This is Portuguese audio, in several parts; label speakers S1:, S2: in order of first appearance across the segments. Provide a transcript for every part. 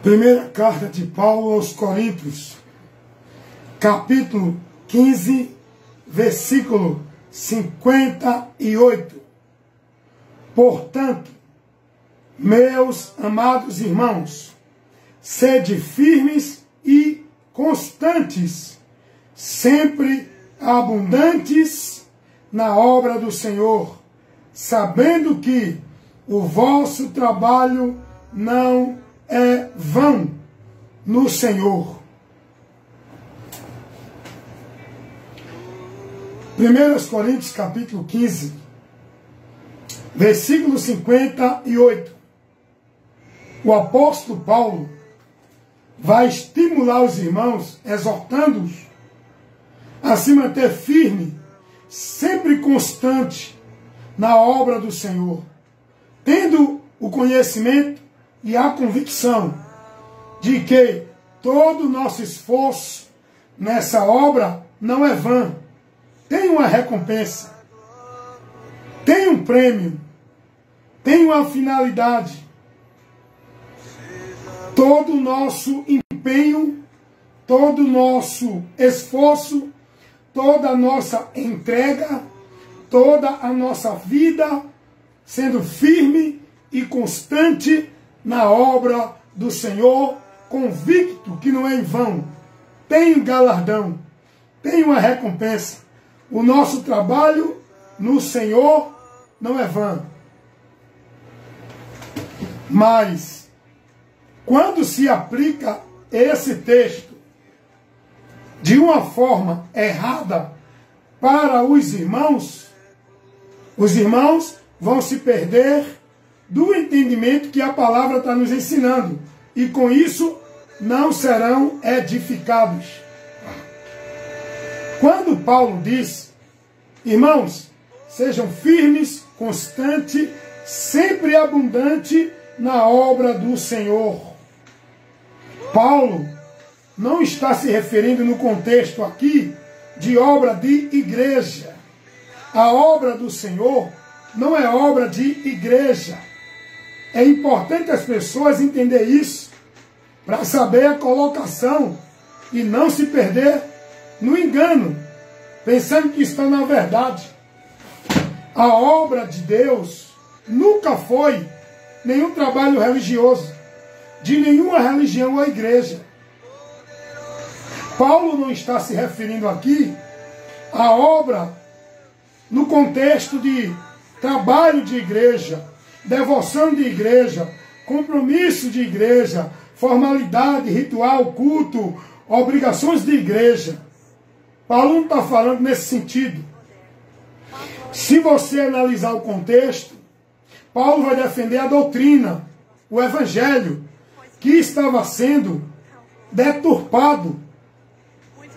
S1: Primeira carta de Paulo aos Coríntios, capítulo 15, versículo 58. Portanto, meus amados irmãos, sede firmes e constantes, sempre abundantes na obra do Senhor, sabendo que o vosso trabalho não é vão no Senhor. 1 Coríntios capítulo 15, versículo 58. O apóstolo Paulo vai estimular os irmãos, exortando-os a se manter firme, sempre constante na obra do Senhor, tendo o conhecimento e a convicção de que todo o nosso esforço nessa obra não é vã, tem uma recompensa, tem um prêmio, tem uma finalidade. Todo o nosso empenho, todo o nosso esforço, toda a nossa entrega, toda a nossa vida, sendo firme e constante na obra do Senhor, convicto que não é em vão, tem um galardão, tem uma recompensa. O nosso trabalho no Senhor não é vã. Mas, quando se aplica esse texto de uma forma errada para os irmãos vão se perder do entendimento que a palavra está nos ensinando. E com isso não serão edificados. Quando Paulo diz, irmãos, sejam firmes, constantes, sempre abundante na obra do Senhor. Paulo não está se referindo no contexto aqui de obra de igreja. A obra do Senhor não é obra de igreja. É importante as pessoas entenderem isso para saber a colocação e não se perder no engano, pensando que estão na verdade. A obra de Deus nunca foi nenhum trabalho religioso, de nenhuma religião ou igreja. Paulo não está se referindo aqui à obra no contexto de trabalho de igreja, devoção de igreja, compromisso de igreja, formalidade, ritual, culto, obrigações de igreja. Paulo não está falando nesse sentido. Se você analisar o contexto, Paulo vai defender a doutrina, o evangelho, que estava sendo deturpado,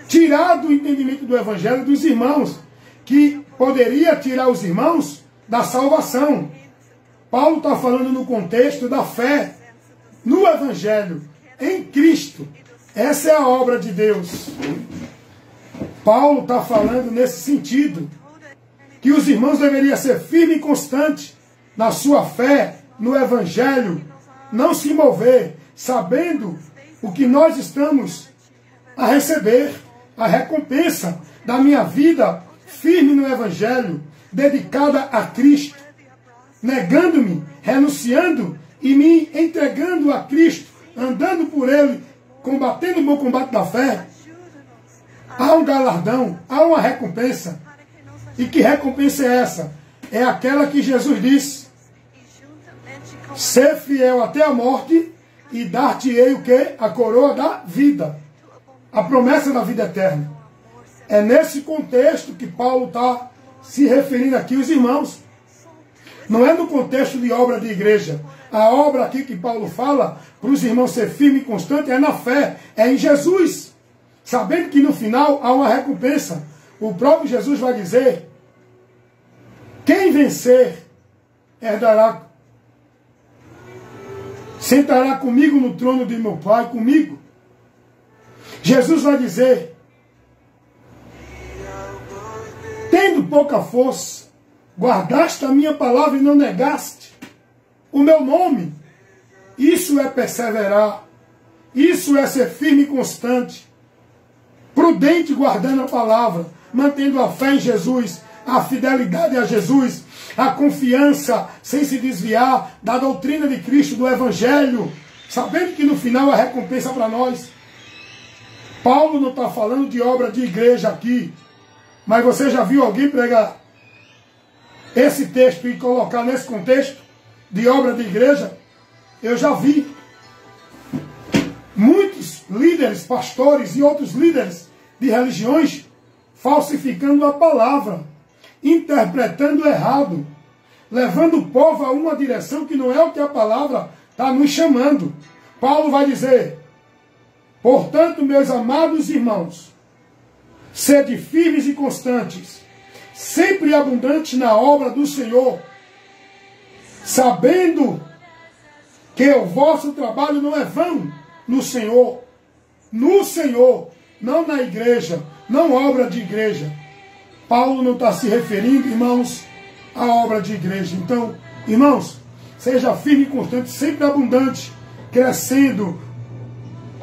S1: tirado do entendimento do evangelho dos irmãos, que poderia tirar os irmãos da salvação. Paulo está falando no contexto da fé, no evangelho, em Cristo. Essa é a obra de Deus. Paulo está falando nesse sentido, que os irmãos deveriam ser firmes e constantes na sua fé, no evangelho, não se mover, sabendo o que nós estamos a receber, a recompensa da minha vida firme no evangelho, dedicada a Cristo, negando-me, renunciando e me entregando a Cristo, andando por Ele, combatendo o bom combate da fé. Há um galardão, há uma recompensa. E que recompensa é essa? É aquela que Jesus disse: ser fiel até a morte e dar-te-ei o quê? A coroa da vida. A promessa da vida eterna. É nesse contexto que Paulo está se referindo aqui aos irmãos. Não é no contexto de obra de igreja. A obra aqui que Paulo fala para os irmãos ser firme e constante é na fé, é em Jesus. Sabendo que no final há uma recompensa. O próprio Jesus vai dizer: quem vencer herdará, sentará comigo no trono de meu Pai, comigo. Jesus vai dizer: tendo pouca força, guardaste a minha palavra e não negaste o meu nome. Isso é perseverar Isso é ser firme e constante, prudente guardando a palavra, mantendo a fé em Jesus, a fidelidade a Jesus, a confiança sem se desviar da doutrina de Cristo, do Evangelho, sabendo que no final a recompensa para nós. Paulo não está falando de obra de igreja aqui, mas você já viu alguém pregar esse texto e colocar nesse contexto de obra de igreja? Eu já vi muitos líderes, pastores e outros líderes de religiões falsificando a palavra, interpretando errado, levando o povo a uma direção que não é o que a palavra está nos chamando. Paulo vai dizer: portanto, meus amados irmãos, sede firmes e constantes, sempre abundantes na obra do Senhor, sabendo que o vosso trabalho não é vão no Senhor, não na igreja, não obra de igreja. Paulo não está se referindo, irmãos, à obra de igreja. Então, irmãos, seja firme e constante, sempre abundante, crescendo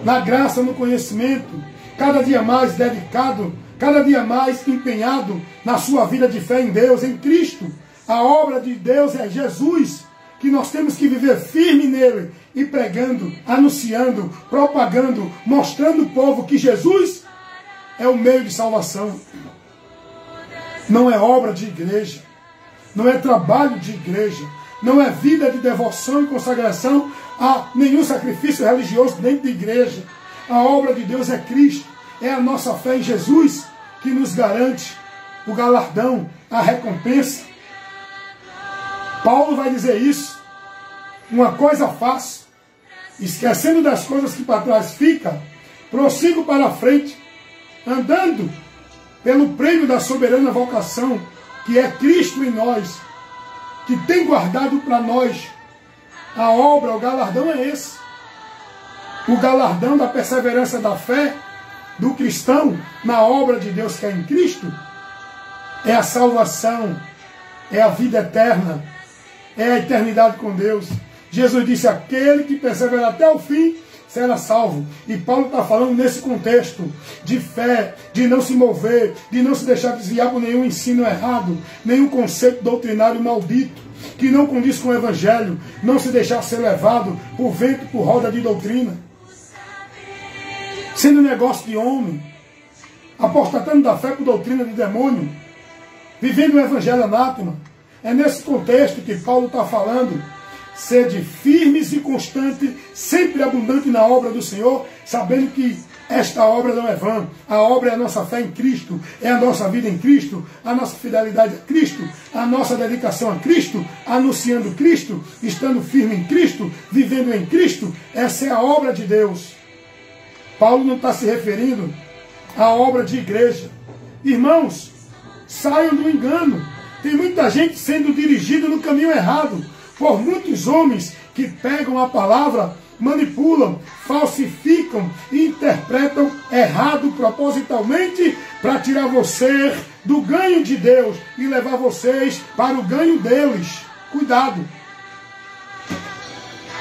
S1: na graça, no conhecimento, cada dia mais dedicado, cada dia mais empenhado na sua vida de fé em Deus, em Cristo. A obra de Deus é Jesus, que nós temos que viver firme nele e pregando, anunciando, propagando, mostrando ao povo que Jesus é o meio de salvação. Não é obra de igreja, não é trabalho de igreja, não é vida de devoção e consagração a nenhum sacrifício religioso dentro da igreja. A obra de Deus é Cristo, é a nossa fé em Jesus que nos garante o galardão, a recompensa. Paulo vai dizer isso: uma coisa faço, esquecendo das coisas que para trás ficam, prossigo para a frente, andando pelo prêmio da soberana vocação, que é Cristo em nós, que tem guardado para nós a obra. O galardão é esse. O galardão da perseverança da fé do cristão na obra de Deus que é em Cristo é a salvação, é a vida eterna, é a eternidade com Deus. Jesus disse: aquele que persevera até o fim será salvo. E Paulo está falando nesse contexto de fé, de não se mover, de não se deixar desviar por nenhum ensino errado, nenhum conceito doutrinário maldito, que não condiz com o Evangelho, não se deixar ser levado por vento, por roda de doutrina, sendo negócio de homem, apostatando da fé por doutrina de demônio, vivendo o Evangelho anátema. É nesse contexto que Paulo está falando: sede firmes e constantes, sempre abundante na obra do Senhor, sabendo que esta obra não é vã. A obra é a nossa fé em Cristo, é a nossa vida em Cristo, a nossa fidelidade a Cristo, a nossa dedicação a Cristo, anunciando Cristo, estando firme em Cristo, vivendo em Cristo. Essa é a obra de Deus. Paulo não está se referindo à obra de igreja. Irmãos, saiam do engano. Tem muita gente sendo dirigida no caminho errado por muitos homens que pegam a palavra, manipulam, falsificam e interpretam errado propositalmente para tirar você do ganho de Deus e levar vocês para o ganho deles. Cuidado.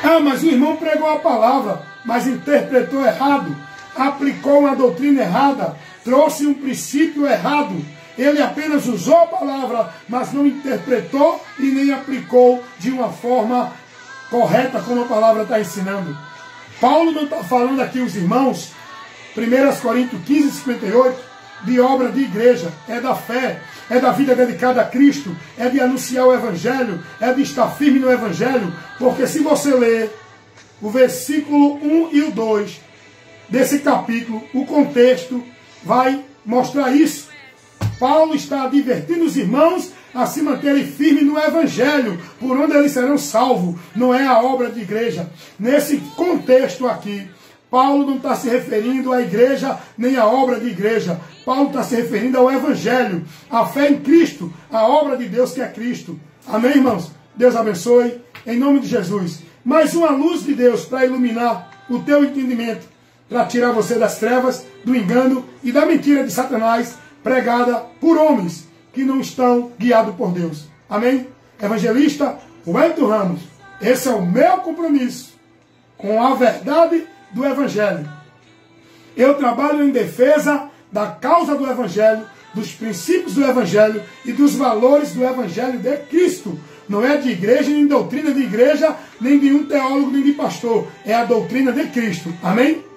S1: Ah, mas o irmão pregou a palavra, mas interpretou errado, aplicou uma doutrina errada, trouxe um princípio errado. Ele apenas usou a palavra, mas não interpretou e nem aplicou de uma forma correta, como a palavra está ensinando. Paulo não está falando aqui, os irmãos, 1 Coríntios 15, 58, de obra de igreja. É da fé, é da vida dedicada a Cristo, é de anunciar o Evangelho, é de estar firme no Evangelho. Porque se você ler o versículo 1 e o 2 desse capítulo, o contexto vai mostrar isso. Paulo está advertindo os irmãos a se manterem firmes no Evangelho, por onde eles serão salvos. Não é a obra de igreja. Nesse contexto aqui, Paulo não está se referindo à igreja, nem à obra de igreja. Paulo está se referindo ao Evangelho, à fé em Cristo, à obra de Deus que é Cristo. Amém, irmãos? Deus abençoe, em nome de Jesus. Mais uma luz de Deus para iluminar o teu entendimento, para tirar você das trevas, do engano e da mentira de Satanás, pregada por homens que não estão guiados por Deus. Amém? Evangelista Wellington Ramos, esse é o meu compromisso com a verdade do Evangelho. Eu trabalho em defesa da causa do Evangelho, dos princípios do Evangelho e dos valores do Evangelho de Cristo. Não é de igreja, nem doutrina de igreja, nem de um teólogo, nem de pastor. É a doutrina de Cristo. Amém?